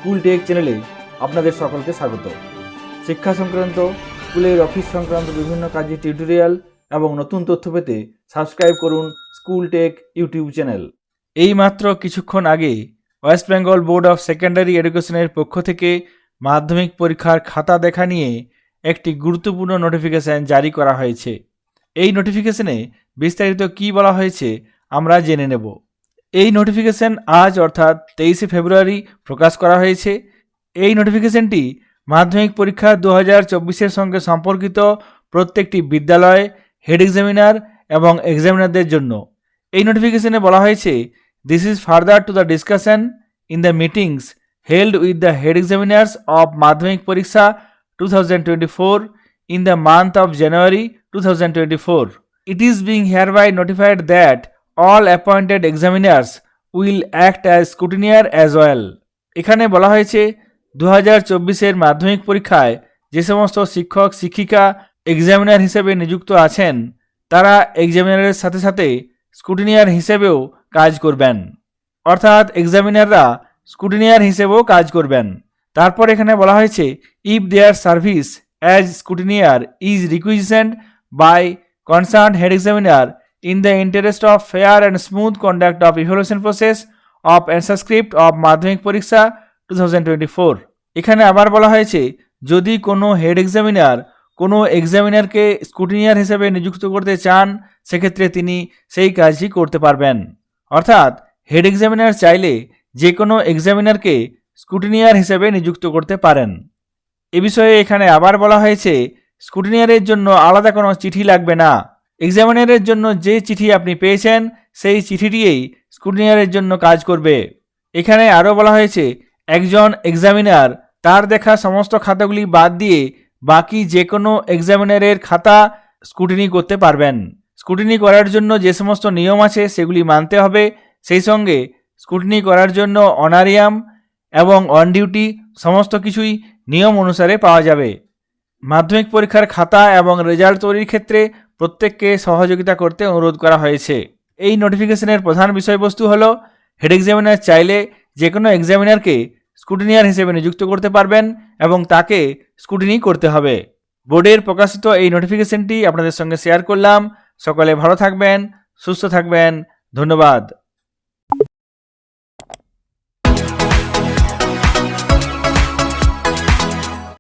School take চ্যানেলে আপনাদের সকলকে স্বাগত। শিক্ষা সংক্রান্ত, স্কুলের অফিস সংক্রান্ত বিভিন্ন কাজের টিউটোরিয়াল এবং নতুন তথ্য পেতে সাবস্ক্রাইব করুন স্কুল টেক ইউটিউব চ্যানেল। এই মাত্র কিছুক্ষণ আগে West Bengal board of secondary এডুকেশনের পক্ষ থেকে মাধ্যমিক পরীক্ষার খাতা দেখা নিয়ে একটি গুরুত্বপূর্ণ নোটিফিকেশন জারি করা হয়েছে। এই নোটিফিকেশনে বিস্তারিত কী বলা হয়েছে আমরা জেনে নেব। এই নোটিফিকেশন আজ অর্থাৎ 23শে ফেব্রুয়ারি প্রকাশ করা হয়েছে। এই নোটিফিকেশনটি মাধ্যমিক পরীক্ষা 2024-এর সঙ্গে সম্পর্কিত প্রত্যেকটি বিদ্যালয়, হেড এক্সামিনার এবং এক্সামিনারদের জন্য। এই নোটিফিকেশনে বলা হয়েছে, this is further to the discussion in the meetings held with the head examiners of মাধ্যমিক পরীক্ষা 2024 in the month of January 2024. It is being hereby notified that all appointed examiners will act as scrutineer as well. এখানে বলা হয়েছে 2024-এর মাধ্যমিক পরীক্ষায় যে সমস্ত শিক্ষক শিক্ষিকা এক্সামিনার হিসেবে নিযুক্ত আছেন তারা এক্সামিনারের সাথে সাথে স্ক্রুটিনিয়ার হিসেবেও কাজ করবেন, অর্থাৎ এক্সামিনাররা স্ক্রুটিনিয়ার হিসেবেও কাজ করবেন। তারপর এখানে বলা হয়েছে, if there service as scrutineer is requisitioned by concerned head examiner in the interest of fair and smooth conduct of evaluation process of answer script of মাধ্যমিক পরীক্ষা 2024। এখানে আবার বলা হয়েছে, যদি কোনো হেড এক্সামিনার কোনো এক্সামিনারকে স্ক্রুটিনিয়ার হিসেবে নিযুক্ত করতে চান সেক্ষেত্রে তিনি সেই কাজটি করতে পারবেন, অর্থাৎ হেড এক্সামিনার চাইলে যে কোনো এক্সামিনারকে স্ক্রুটিনিয়ার হিসেবে নিযুক্ত করতে পারেন। এ বিষয়ে এখানে আবার বলা হয়েছে, স্ক্রুটিনিয়ারের জন্য আলাদা কোনো চিঠি লাগবে না। এক্সামিনারের জন্য যে চিঠি আপনি পেয়েছেন সেই চিঠিটিই স্ক্রুটিনিয়ারের জন্য কাজ করবে। এখানে আরও বলা হয়েছে, একজন এক্সামিনার তার দেখা সমস্ত খাতাগুলি বাদ দিয়ে বাকি যে কোনো এক্সামিনারের খাতা স্ক্রুটিনি করতে পারবেন। স্ক্রুটিনি করার জন্য যে সমস্ত নিয়ম আছে সেগুলি মানতে হবে। সেই সঙ্গে স্ক্রুটিনি করার জন্য অনারিয়াম এবং অন ডিউটি সমস্ত কিছুই নিয়ম অনুসারে পাওয়া যাবে। মাধ্যমিক পরীক্ষার খাতা এবং রেজাল্ট তৈরির ক্ষেত্রে প্রত্যেককে সহযোগিতা করতে অনুরোধ করা হয়েছে। এই নোটিফিকেশনের প্রধান বিষয়বস্তু হলো, হেড এক্সামিনার চাইলে যে কোনো এক্সামিনারকে স্ক্রুটিনিয়ার হিসেবে নিযুক্ত করতে পারবেন এবং তাকে স্ক্রুটিনি করতে হবে। বোর্ডের প্রকাশিত এই নোটিফিকেশনটি আপনাদের সঙ্গে শেয়ার করলাম। সকলে ভালো থাকবেন, সুস্থ থাকবেন। ধন্যবাদ।